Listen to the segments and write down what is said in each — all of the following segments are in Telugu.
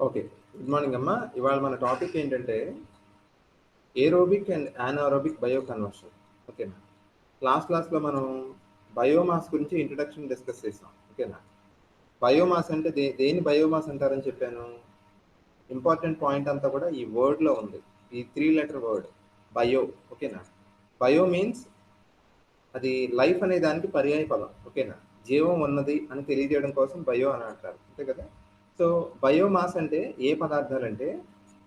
ఓకే. గుడ్ మార్నింగ్ అమ్మా. ఇవాళ మన టాపిక్ ఏంటంటే aerobic and anaerobic bio conversion. ఓకేనా? లాస్ట్ క్లాస్‌లో మనం బయోమాస్ గురించి ఇంట్రడక్షన్ డిస్కస్ చేసాం. ఓకేనా? బయోమాస్ అంటే దేన్ని బయోమాస్ అంటారని చెప్పాను. ఇంపార్టెంట్ పాయింట్ అంతా కూడా ఈ వర్డ్‌లో ఉంది. ఈ 3 లెటర్ వర్డ్ బయో. ఓకేనా? బయో మీన్స్ అది లైఫ్ అనే దానికి పర్యాయ పదం. ఓకేనా? జీవం ఉన్నది అని తెలియజేయడం కోసం బయో అని అంటారు. అంతే కదా? సో బయోమాస్ అంటే ఏ పదార్థాలంటే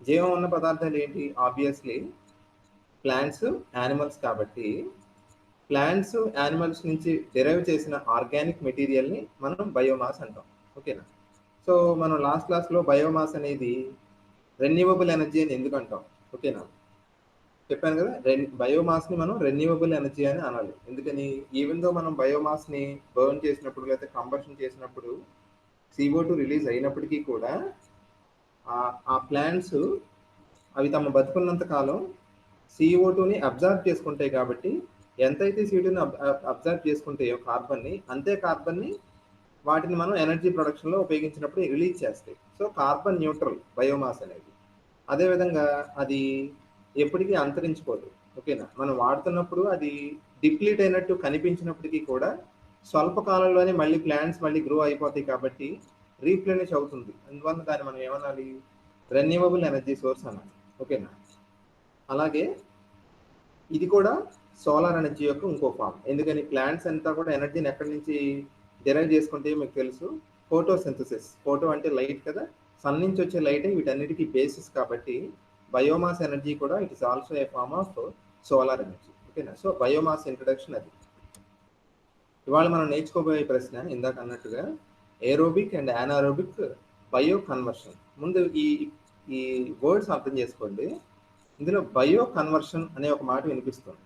జీవం ఉన్న పదార్థాలు ఏంటి? ఆబ్వియస్లీ ప్లాంట్స్, యానిమల్స్ కాబట్టి ప్లాంట్స్, యానిమల్స్ నుంచి డెరైవ్ చేసిన ఆర్గానిక్ మెటీరియల్ని మనం బయోమాస్ అంటాం. ఓకేనా? సో మనం లాస్ట్ క్లాస్లో బయోమాస్ అనేది రెన్యూవబుల్ ఎనర్జీ అని ఎందుకు అంటాం? ఓకేనా? చెప్పాను కదా, బయోమాస్ని మనం రెన్యూవబుల్ ఎనర్జీ అని అనాలి. ఎందుకని? ఈవెన్ దో మనం బయోమాస్ని బర్న్ చేసినప్పుడు లేకపోతే కంబషన్ చేసినప్పుడు CO2 రిలీజ్ అయినప్పటికీ కూడా ఆ ప్లాంట్స్ అవి తమ బతుకున్నంత కాలం CO2ని అబ్జర్వ్ చేసుకుంటాయి కాబట్టి ఎంతైతే CO2ని అబ్జర్వ్ చేసుకుంటాయో కార్బన్ని, అంతే కార్బన్ని వాటిని మనం ఎనర్జీ ప్రొడక్షన్లో ఉపయోగించినప్పుడు రిలీజ్ చేస్తాయి. సో కార్బన్ న్యూట్రల్ బయోమాస్ అనేది. అదేవిధంగా అది ఎప్పటికీ అంతరించిపోదు. ఓకేనా? మనం వాడుతున్నప్పుడు అది డిప్లీట్ అయినట్టు కనిపించినప్పటికీ కూడా స్వల్ప కాలంలోనే మళ్ళీ ప్లాంట్స్ మళ్ళీ గ్రో అయిపోతాయి కాబట్టి రీప్లెనిష్ అవుతుంది. అందువల్ల దాన్ని మనం ఏమనాలి? రెన్యూవబుల్ ఎనర్జీ సోర్స్ అనాలి. ఓకేనా? అలాగే ఇది కూడా సోలార్ ఎనర్జీ యొక్క ఇంకో ఫామ్. ఎందుకని? ప్లాంట్స్ అంతా కూడా ఎనర్జీని ఎక్కడి నుంచి డెరైవ్ చేసుకుంటే మీకు తెలుసు, ఫోటోసింథసిస్. ఫోటో అంటే లైట్ కదా, సన్ నుంచి వచ్చే లైటే వీటన్నిటికీ బేసిస్ కాబట్టి బయోమాస్ ఎనర్జీ కూడా it is also a form of solar energy. ఓకేనా? సో బయోమాస్ ఇంట్రడక్షన్ అది. ఇవాళ మనం నేర్చుకోబోయే ప్రశ్న ఇందాక అన్నట్టుగా aerobic and anaerobic bio conversion. ముందు ఈ ఈ వర్డ్స్ అర్థం చేసుకోండి. ఇందులో బయో కన్వర్షన్ అనే ఒక మాట వినిపిస్తుంది.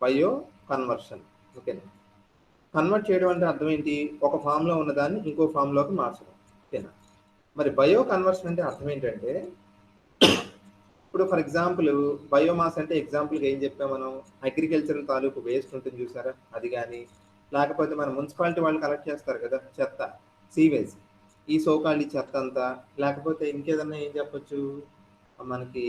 Bio conversion. ఓకేనా? కన్వర్ట్ చేయడం అంటే అర్థం ఏంటి? ఒక ఫామ్లో ఉన్నదాన్ని ఇంకో ఫామ్లోకి మార్చడం. ఓకేనా? మరి బయో కన్వర్షన్ అంటే అర్థం ఏంటంటే, ఇప్పుడు ఫర్ ఎగ్జాంపుల్ బయోమాస్ అంటే ఎగ్జాంపుల్గా ఏం చెప్పాం మనం? అగ్రికల్చరల్ తాలూకు వేస్ట్ ఉంటుంది చూసారా, అది కానీ, లేకపోతే మన మున్సిపాలిటీ వాళ్ళు కలెక్ట్ చేస్తారు కదా చెత్త, సీవేజ్, ఈ సోకాళ్ళ చెత్త అంతా, లేకపోతే ఇంకేదన్నా ఏం చెప్పొచ్చు, మనకి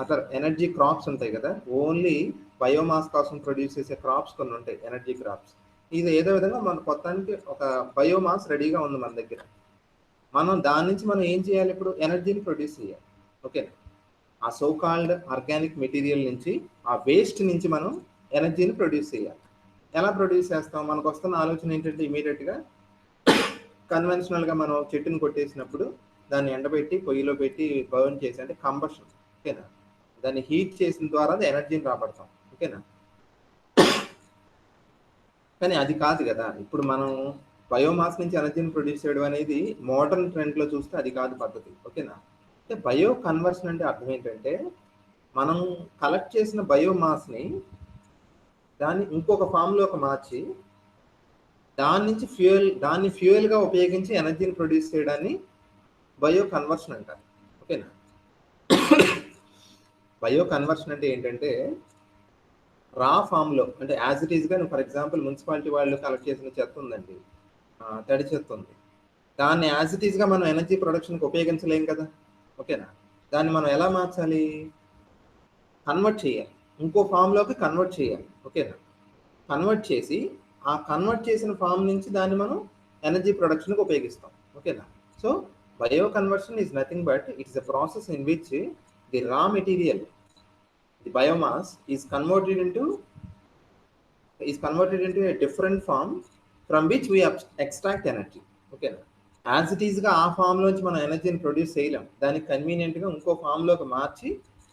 అదర్ ఎనర్జీ క్రాప్స్ ఉంటాయి కదా, ఓన్లీ బయోమాస్ కోసం ప్రొడ్యూస్ చేసే క్రాప్స్ కొన్ని ఉంటాయి, ఎనర్జీ క్రాప్స్. ఇది ఏదో విధంగా మన కొత్తానికి ఒక బయోమాస్ రెడీగా ఉంది మన దగ్గర. మనం దాని నుంచి మనం ఏం చేయాలి? ఇప్పుడు ఎనర్జీని ప్రొడ్యూస్ చేయాలి. ఓకే? ఆ సోకాల్డ్ ఆర్గానిక్ మెటీరియల్ నుంచి, ఆ వేస్ట్ నుంచి మనం ఎనర్జీని ప్రొడ్యూస్ చేయాలి. ఎలా ప్రొడ్యూస్ చేస్తాం? మనకు వస్తున్న ఆలోచన ఏంటంటే ఇమీడియట్గా కన్వెన్షనల్గా మనం చెట్టుని కొట్టేసినప్పుడు దాన్ని ఎండబెట్టి పొయ్యిలో పెట్టి బర్న్ చేసి, అంటే కంబషన్. ఓకేనా? దాన్ని హీట్ చేసిన ద్వారా ఎనర్జీని రాబడతాం. ఓకేనా? కానీ అది కాదు కదా ఇప్పుడు మనం బయోమాస్ నుంచి ఎనర్జీని ప్రొడ్యూస్ చేయడం అనేది మోడర్న్ ట్రెండ్లో చూస్తే అది కాదు పద్ధతి. ఓకేనా? అంటే బయో కన్వర్షన్ అంటే అర్థం ఏంటంటే, మనం కలెక్ట్ చేసిన బయోమాస్ని దాన్ని ఇంకొక ఫామ్లోకి మార్చి దాన్ని ఫ్యూయల్గా ఉపయోగించి ఎనర్జీని ప్రొడ్యూస్ చేయడాన్ని బయో కన్వర్షన్ అంటారు. ఓకేనా? బయో కన్వర్షన్ అంటే ఏంటంటే, రా ఫామ్లో అంటే యాజ్ ఇట్ ఈస్గా, ఫర్ ఎగ్జాంపుల్ మున్సిపాలిటీ వాళ్ళు కలెక్ట్ చేసిన చెత్త ఉందండి, తడి చెత్త ఉంది, దాన్ని యాజ్ ఇట్ ఈస్గా మనం ఎనర్జీ ప్రొడక్షన్కి ఉపయోగించలేం కదా. ఓకేనా? దాన్ని మనం ఎలా మార్చాలి? కన్వర్ట్ చేయాలి, ఇంకో ఫామ్లోకి కన్వర్ట్ చేయాలి. ఓకేనా? కన్వర్ట్ చేసి ఆ కన్వర్ట్ చేసిన ఫామ్ నుంచి దాన్ని మనం ఎనర్జీ ప్రొడక్షన్కి ఉపయోగిస్తాం. ఓకేనా? So bio conversion is nothing but it's a process in which the raw material, the biomass is converted into a different form from which we extract energy. ఓకేనా? యాజ్ ఇట్ ఈస్గా ఆ ఫామ్లోంచి మనం ఎనర్జీని ప్రొడ్యూస్ చేయలేం, దానికి కన్వీనియంట్గా ఇంకో ఫామ్లోకి మార్చి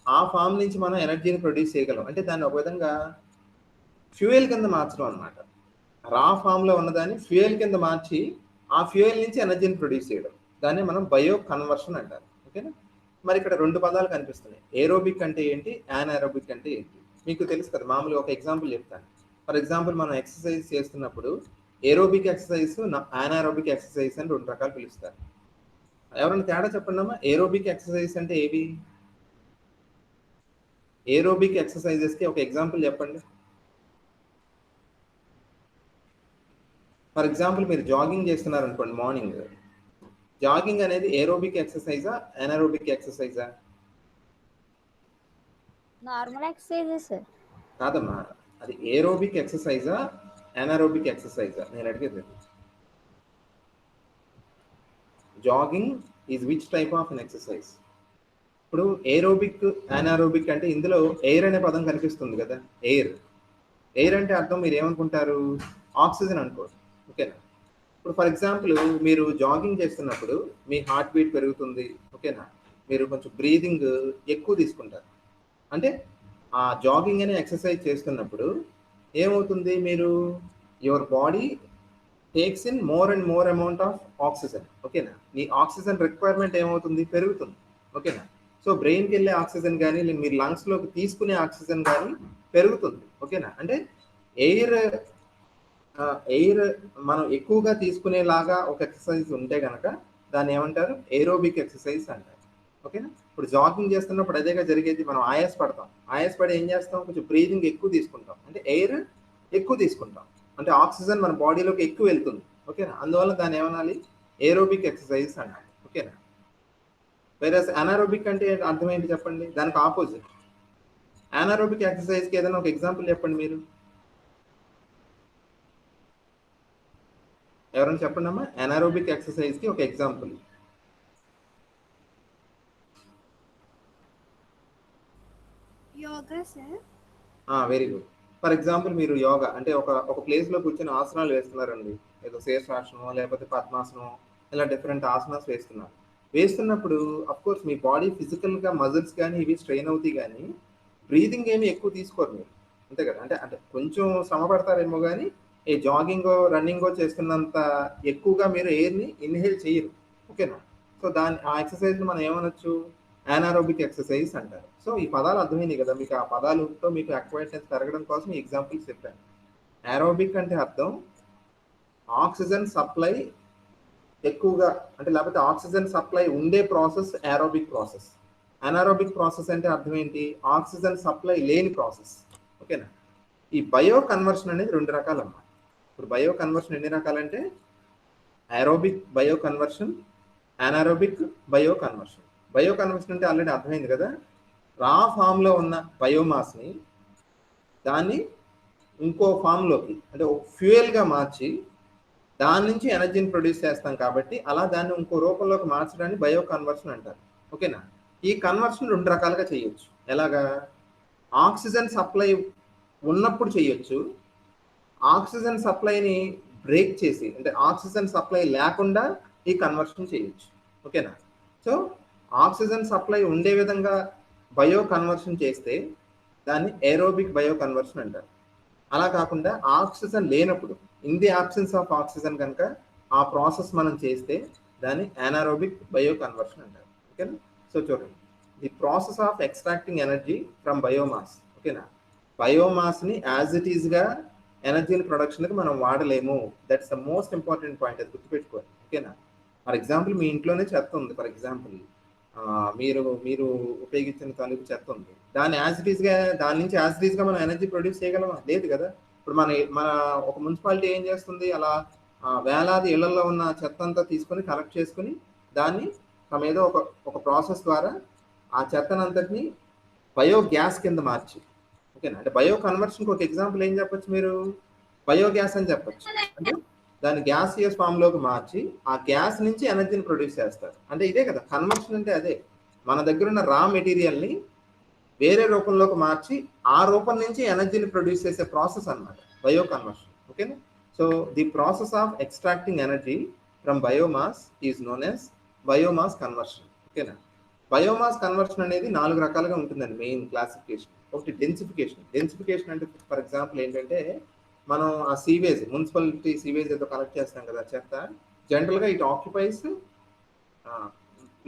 ఆ ఫామ్ నుంచి మనం ఎనర్జీని ప్రొడ్యూస్ చేయగలం. అంటే దాన్ని ఒక విధంగా ఫ్యూయల్ కింద మార్చడం అనమాట. రా ఫామ్లో ఉన్నదాన్ని ఫ్యూయల్ కింద మార్చి ఆ ఫ్యూయల్ నుంచి ఎనర్జీని ప్రొడ్యూస్ చేయడం, దాన్ని మనం బయో కన్వర్షన్ అంటారు. ఓకేనా? మరి ఇక్కడ రెండు పదాలు కనిపిస్తున్నాయి. ఏరోబిక్ అంటే ఏంటి, యానారోబిక్ అంటే ఏంటి? మీకు తెలుసు కదా, మామూలుగా ఒక ఎగ్జాంపుల్ చెప్తాను. ఫర్ ఎగ్జాంపుల్ మనం ఎక్సర్సైజ్ చేస్తున్నప్పుడు ఏరోబిక్ ఎక్సర్సైజ్, అనారోబిక్ ఎక్సర్సైజ్ అని రెండు రకాలు పిలుస్తారు. ఎవరైనా తేడా చెప్పండి అమ్మా. ఏరోబిక్ ఎక్సర్సైజ్ అంటే ఏవి? ఏరోబిక్ ఎక్సర్సైజెస్కి ఒక ఎగ్జాంపుల్ చెప్పండి. ఫర్ ఎగ్జాంపుల్ మీరు జాగింగ్ చేస్తున్నారు అనుకోండి, మార్నింగ్ జాగింగ్ అనేది ఏరోబిక్ ఎక్సర్సైజా ఎనారోబిక్ ఎక్సర్సైజా? Normal exercises sir. కాదమ్మా, అది ఏరోబిక్ ఎక్సర్సైజా ఎనారోబిక్ ఎక్సర్సైజా నేను అడిగేది. Jogging is which type of an exercise? ఇప్పుడు ఏరోబిక్ అనారోబిక్ అంటే ఇందులో ఎయిర్ అనే పదం కనిపిస్తుంది కదా, ఎయిర్. ఎయిర్ అంటే అర్థం మీరు ఏమనుకుంటారు? ఆక్సిజన్ అనుకోండి, ఓకేనా. ఇప్పుడు ఫర్ ఎగ్జాంపుల్ మీరు జాగింగ్ చేస్తున్నప్పుడు మీ హార్ట్ బీట్ పెరుగుతుంది, ఓకేనా. మీరు కొంచెం బ్రీదింగ్ ఎక్కువ తీసుకుంటారు. అంటే ఆ జాగింగ్ అనే ఎక్సర్సైజ్ చేస్తున్నప్పుడు ఏమవుతుంది, మీరు your body takes in more and more amount of oxygen, ఓకేనా. మీ ఆక్సిజన్ రిక్వైర్మెంట్ ఏమవుతుంది, పెరుగుతుంది, ఓకేనా. సో బ్రెయిన్కి వెళ్ళే ఆక్సిజన్ కానీ మీరు లంగ్స్లోకి తీసుకునే ఆక్సిజన్ కానీ పెరుగుతుంది, ఓకేనా. అంటే ఎయిర్ ఎయిర్ మనం ఎక్కువగా తీసుకునేలాగా ఒక ఎక్సర్సైజ్ ఉంటే కనుక దాన్ని ఏమంటారు, ఏరోబిక్ ఎక్సర్సైజ్ అంటారు, ఓకేనా. ఇప్పుడు జాగింగ్ చేస్తున్నప్పుడు అదేగా జరిగేది, మనం ఆయాసపడతాం, ఆయాసపడి ఏం చేస్తాం, కొంచెం బ్రీదింగ్ ఎక్కువ తీసుకుంటాం, అంటే ఎయిర్ ఎక్కువ తీసుకుంటాం, అంటే ఆక్సిజన్ మన బాడీలోకి ఎక్కువ వెళ్తుంది, ఓకేనా. అందువల్ల దాన్ని ఏమనాలి, ఏరోబిక్ ఎక్సర్సైజ్ అనాలి, ఓకేనా. వేరే అనారోబిక్ అంటే అర్థం ఏంటి చెప్పండి, దానికి ఆపోజిట్. అనారోబిక్ ఎక్సర్సైజ్కి ఏదైనా ఒక ఎగ్జాంపుల్ చెప్పండి మీరు, ఎవరైనా చెప్పండి అమ్మా, అనారోబిక్ ఎక్సర్సైజ్కి ఒక example. Yoga sir. Very good. For example మీరు యోగా అంటే ఒక ప్లేస్లో కూర్చొని ఆసనాలు వేస్తున్నారండి, ఏదో శీర్షాసనం లేకపోతే పద్మాసనం, ఇలా డిఫరెంట్ ఆసనాస్ వేస్తున్నప్పుడు కోర్స్ మీ బాడీ ఫిజికల్గా మజిల్స్ కానీ ఇవి స్ట్రెయిన్ అవుతాయి, కానీ బ్రీదింగ్ ఏమి ఎక్కువ తీసుకోరు మీరు, అంతే కదా. అంటే కొంచెం శ్రమ పడతారేమో, కానీ ఏ జాగింగో రన్నింగో చేస్తున్నంత ఎక్కువగా మీరు ఎయిర్ని ఇన్హేల్ చేయరు, ఓకేనా. సో ఆ ఎక్సర్సైజ్ని మనం ఏమనొచ్చు, అనారోబిక్ ఎక్సర్సైజ్ అంటారు. సో ఈ పదాలు అర్థమైంది కదా మీకు, ఆ పదాలతో మీకు అక్వైర్నెస్ పెరగడం కోసం ఈ ఎగ్జాంపుల్స్ చెప్పాను. ఏరోబిక్ అంటే అర్థం ఆక్సిజన్ సప్లై ఎక్కువగా, అంటే లేకపోతే ఆక్సిజన్ సప్లై ఉండే process aerobic process. Anaerobic process అంటే అర్థం ఏంటి, ఆక్సిజన్ సప్లై లేని ప్రాసెస్, ఓకేనా. ఈ బయో కన్వర్షన్ అనేది 2 రకాలన్నమాట. ఇప్పుడు బయో కన్వర్షన్ ఎన్ని రకాలంటే aerobic bio conversion, anaerobic bio conversion. Bio conversion అంటే ఆల్రెడీ అర్థమైంది కదా, రా ఫామ్లో ఉన్న బయోమాస్ని దాన్ని ఇంకో ఫామ్లోకి అంటే ఫ్యూయల్గా మార్చి దాని నుంచి ఎనర్జీని ప్రొడ్యూస్ చేస్తాం కాబట్టి అలా దాన్ని ఇంకో రూపంలోకి మార్చడాన్ని బయో కన్వర్షన్ అంటారు, ఓకేనా. ఈ కన్వర్షన్ 2 రకాలుగా చేయొచ్చు. ఎలాగా, ఆక్సిజన్ సప్లై ఉన్నప్పుడు చేయొచ్చు, ఆక్సిజన్ సప్లైని బ్రేక్ చేసి అంటే ఆక్సిజన్ సప్లై లేకుండా ఈ కన్వర్షన్ చేయొచ్చు, ఓకేనా. సో ఆక్సిజన్ సప్లై ఉండే విధంగా బయో కన్వర్షన్ చేస్తే దాన్ని ఏరోబిక్ బయో కన్వర్షన్ అంటారు. అలా కాకుండా ఆక్సిజన్ లేనప్పుడు, in the absence of oxygen కనుక ఆ ప్రాసెస్ మనం చేస్తే దాన్ని అనారోబిక్ బయో కన్వర్షన్ అంటారు, ఓకేనా. సో చూడండి, the process of extracting energy from biomass, ఓకేనా. బయోమాస్ని యాజ్ ఇట్ ఈస్గా ఎనర్జీని ప్రొడక్షన్కి మనం వాడలేము, that's the most important point, అది గుర్తుపెట్టుకోవాలి, ఓకేనా. ఫర్ ఎగ్జాంపుల్ మీ ఇంట్లోనే చెత్త ఉంది, ఫర్ ఎగ్జాంపుల్ మీరు ఉపయోగించిన తలుపు చెత్త ఉంది, దాన్ని యాజ్ ఇట్ ఈస్గా దాని నుంచి యాజ్ ఇట్ ఈస్గా మనం ఎనర్జీ ప్రొడ్యూస్ చేయగలమా, లేదు కదా. ఇప్పుడు మన ఒక మున్సిపాలిటీ ఏం చేస్తుంది, అలా వేలాది ఇళ్లలో ఉన్న చెత్త అంతా తీసుకొని కలెక్ట్ చేసుకుని దాన్ని తమ ఏదో ఒక ప్రాసెస్ ద్వారా ఆ చెత్తనంతటిని బయోగ్యాస్ కింద మార్చి, ఓకేనా. అంటే బయో కన్వర్షన్కి ఒక ఎగ్జాంపుల్ ఏం చెప్పచ్చు, మీరు బయోగ్యాస్ అని చెప్పచ్చు. అంటే దాన్ని గ్యాసియస్ ఫామ్లోకి మార్చి ఆ గ్యాస్ నుంచి ఎనర్జీని ప్రొడ్యూస్ చేస్తారు, అంటే ఇదే కదా కన్వర్షన్ అంటే. అదే మన దగ్గర ఉన్న రా మెటీరియల్ని వేరే రూపంలోకి మార్చి ఆ రూపం నుంచి ఎనర్జీని ప్రొడ్యూస్ చేసే ప్రాసెస్ అన్నమాట బయో కన్వర్షన్, ఓకేనా. So the process of extracting energy from biomass is known as biomass conversion, ఓకేనా. బయోమాస్ కన్వర్షన్ అనేది 4 రకాలుగా ఉంటుందండి మెయిన్ క్లాసిఫికేషన్. ఒకటి డెన్సిఫికేషన్ అంటే ఫర్ ఎగ్జాంపుల్ ఏంటంటే మనం ఆ సీవేజ్, మున్సిపాలిటీ సీవేజ్ ఏదో కలెక్ట్ చేస్తాం కదా చెత్త, జనరల్గా ఇట్ ఆక్యుపైస్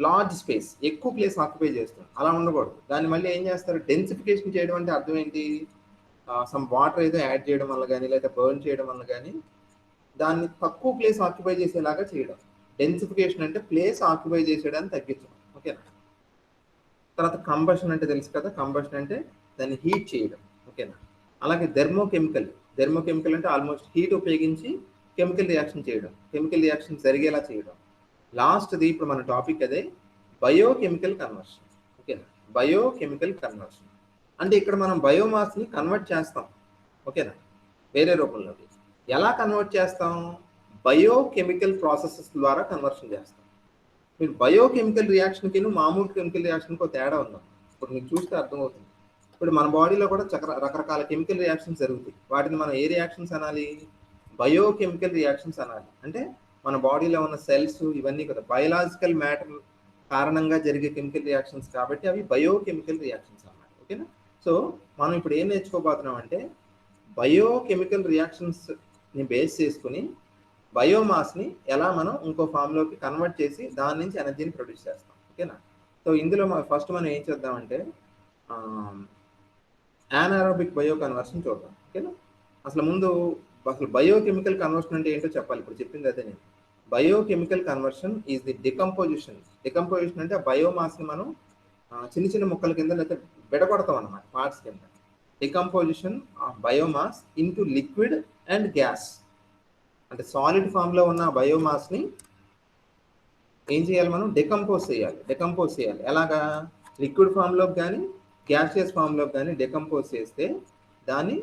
లార్జ్ స్పేస్, ఎక్కువ ప్లేస్ ఆక్యుపై చేస్తుంది, అలా ఉండకూడదు. దాన్ని మళ్ళీ ఏం చేస్తారు, డెన్సిఫికేషన్ చేయడం అంటే అర్థం ఏంటి, సమ్ వాటర్ ఏదో యాడ్ చేయడం వల్ల కానీ లేదా బర్న్ చేయడం వల్ల కానీ దాన్ని తక్కువ ప్లేస్ ఆక్యుపై చేసేలాగా చేయడం. డెన్సిఫికేషన్ అంటే ప్లేస్ ఆక్యుపై చేసేయడాన్ని తగ్గించడం, ఓకేనా. తర్వాత కంబషన్ అంటే తెలుసు కదా, కంబషన్ అంటే దాన్ని హీట్ చేయడం, ఓకేనా. అలాగే థెర్మోకెమికల్ అంటే ఆల్మోస్ట్ హీట్ ఉపయోగించి కెమికల్ రియాక్షన్ చేయడం, కెమికల్ రియాక్షన్ జరిగేలా చేయడం. లాస్ట్ది ఇప్పుడు మన టాపిక్ అదే బయోకెమికల్ కన్వర్షన్. ఓకేనా, బయోకెమికల్ కన్వర్షన్ అంటే ఇక్కడ మనం బయోమాస్ని కన్వర్ట్ చేస్తాం. ఓకేనా, వేరే రూపంలోకి ఎలా కన్వర్ట్ చేస్తాం? బయోకెమికల్ ప్రాసెసెస్ ద్వారా కన్వర్షన్ చేస్తాం. మీరు బయోకెమికల్ రియాక్షన్కి మామూలు కెమికల్ రియాక్షన్కి ఒక తేడా ఉందాం. ఇప్పుడు మీకు చూస్తే అర్థమవుతుంది. ఇప్పుడు మన బాడీలో కూడా రకరకాల కెమికల్ రియాక్షన్స్ జరుగుతాయి. వాటిని మనం ఏ రియాక్షన్స్ అనాలి? బయోకెమికల్ రియాక్షన్స్ అనాలి. అంటే మన బాడీలో ఉన్న సెల్స్ ఇవన్నీ కదా బయలాజికల్ మ్యాటర్ కారణంగా జరిగే కెమికల్ రియాక్షన్స్ కాబట్టి అవి బయోకెమికల్ రియాక్షన్స్ అన్నమాట. ఓకేనా, సో మనం ఇప్పుడు ఏం నేర్చుకోబోతున్నాం అంటే బయోకెమికల్ రియాక్షన్స్ని బేస్ చేసుకుని బయోమాస్ని ఎలా మనం ఇంకో ఫామ్లోకి కన్వర్ట్ చేసి దాని నుంచి ఎనర్జీని ప్రొడ్యూస్ చేస్తాం. ఓకేనా, సో ఇందులో ఫస్ట్ మనం ఏం చేద్దామంటే యానారోబిక్ బయో కన్వర్షన్ చూద్దాం. ఓకేనా, అసలు బయోకెమికల్ కన్వర్షన్ అంటే ఏంటో చెప్పాలి. ఇప్పుడు చెప్పింది అదే నేను. Biochemical conversion is the decomposition. Decomposition అంటే ఆ బయోమాస్ని మనం చిన్న చిన్న ముక్కల కింద లేకపోతే విడగొడతాం అన్నమాట, పార్ట్స్ కింద. Decomposition of biomass into liquid and gas. అంటే సాలిడ్ ఫామ్లో ఉన్న బయోమాస్ని ఏం చేయాలి? మనం డికంపోజ్ చేయాలి. ఎలాగా? లిక్విడ్ ఫామ్లోకి కానీ గ్యాసియస్ ఫామ్లోకి కానీ డికంపోజ్ చేస్తే దాన్ని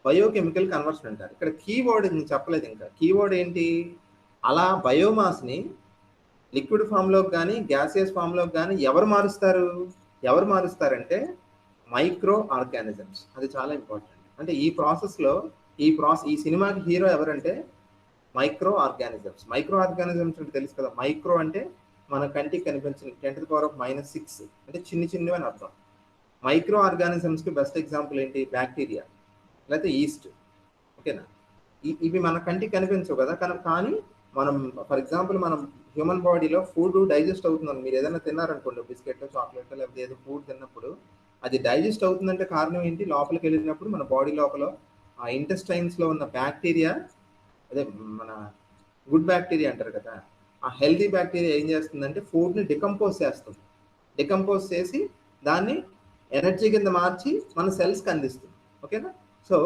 బయోకెమికల్ కన్వర్షన్ అంటారు. ఇక్కడ కీవర్డ్ నేను చెప్పలేదు ఇంకా. కీవర్డ్ ఏంటి? అలా బయోమాస్ని లిక్విడ్ ఫామ్లోకి కానీ గ్యాసియస్ ఫామ్లోకి కానీ ఎవరు మారుస్తారంటే మైక్రో ఆర్గానిజమ్స్. అది చాలా ఇంపార్టెంట్. అంటే ఈ ప్రాసెస్లో ఈ సినిమాకి హీరో ఎవరంటే మైక్రో ఆర్గానిజమ్స్. మైక్రో ఆర్గానిజమ్స్ అంటే తెలుసు కదా. మైక్రో అంటే మన కంటికి కనిపించిన 10⁻⁻⁶ అంటే చిన్నవి అని అర్థం. మైక్రో ఆర్గానిజమ్స్కి బెస్ట్ ఎగ్జాంపుల్ ఏంటి? బ్యాక్టీరియా లేకపోతే ఈస్ట్. ఓకేనా, ఇవి మన కంటికి కనిపించవు కదా. కానీ మనం ఫర్ ఎగ్జాంపుల్ మనం హ్యూమన్ బాడీలో ఫుడ్ డైజెస్ట్ అవుతుంది. మీరు ఏదైనా తిన్నారనుకోండి, బిస్కెట్, చాక్లెట్ లేకపోతే ఏదో ఫుడ్ తిన్నప్పుడు అది డైజెస్ట్ అవుతుందంటే కారణం ఏంటి? లోపలికి వెళ్ళినప్పుడు మన బాడీ లోపల ఆ ఇంటెస్టైన్స్లో ఉన్న బ్యాక్టీరియా, అదే మన గుడ్ బ్యాక్టీరియా అంటారు కదా, ఆ హెల్దీ బ్యాక్టీరియా ఏం చేస్తుందంటే ఫుడ్ని డికంపోజ్ చేస్తుంది. డికంపోజ్ చేసి దాన్ని ఎనర్జీ కింద మార్చి మన సెల్స్కి అందిస్తుంది. ఓకేనా, సో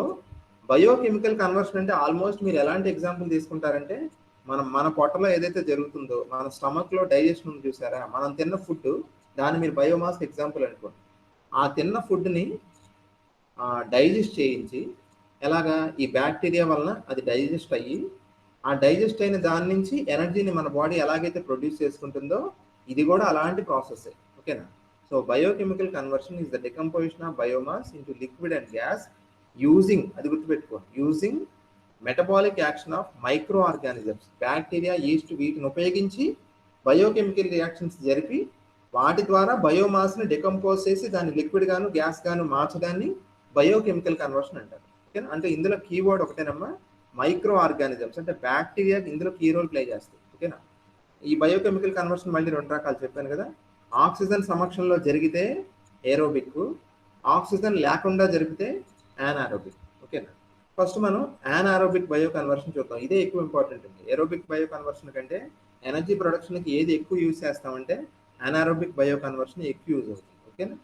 బయోకెమికల్ కన్వర్షన్ అంటే ఆల్మోస్ట్ మీరు ఎలాంటి ఎగ్జాంపుల్ తీసుకుంటారంటే మన పొట్టలో ఏదైతే జరుగుతుందో, మన స్టమక్లో డైజెషన్ ఉంది చూసారా, మనం తిన్న ఫుడ్, దాన్ని మీరు బయోమాస్ ఎగ్జాంపుల్ అనుకోండి. ఆ తిన్న ఫుడ్ని డైజెస్ట్ చేయించి ఎలాగా? ఈ బ్యాక్టీరియా వలన అది డైజెస్ట్ అయ్యి ఆ డైజెస్ట్ అయిన దాని నుంచి ఎనర్జీని మన బాడీ ఎలాగైతే ప్రొడ్యూస్ చేసుకుంటుందో ఇది కూడా అలాంటి ప్రాసెస్. ఓకేనా, so biochemical conversion is the decomposition of biomass into liquid and gas using, అది గుర్తుపెట్టుకోండి, using metabolic action of micro organisms. Bacteria, east వీటిని ఉపయోగించి బయోకెమికల్ రియాక్షన్స్ జరిపి వాటి ద్వారా బయోమాస్ని డికంపోజ్ చేసి దాన్ని లిక్విడ్ గాను గ్యాస్ గాను మార్చడాన్ని బయోకెమికల్ కన్వర్షన్ అంటారు. ఓకేనా, అంటే ఇందులో కీవర్డ్ ఒకటేనమ్మా, మైక్రో ఆర్గానిజమ్స్. అంటే బ్యాక్టీరియా ఇందులో కీ రోల్ ప్లే చేస్తాయి. ఓకేనా, ఈ బయోకెమికల్ కన్వర్షన్ మళ్ళీ 2 రకాలు చెప్పాను కదా. ఆక్సిజన్ సమక్షంలో జరిగితే ఏరోబిక్, ఆక్సిజన్ లేకుండా జరిగితే యానారోబిక్. ఓకేనా, ఫస్ట్ మనం యానారోబిక్ బయో కన్వర్షన్ చూద్దాం. ఇదే ఎక్కువ ఇంపార్టెంట్ ఉంది. ఏరోబిక్ బయో కన్వర్షన్ కంటే ఎనర్జీ ప్రొడక్షన్కి ఏది ఎక్కువ యూజ్ చేస్తామంటే యానారోబిక్ బయో కన్వర్షన్ ఎక్కువ యూజ్ అవుతుంది. ఓకేనా,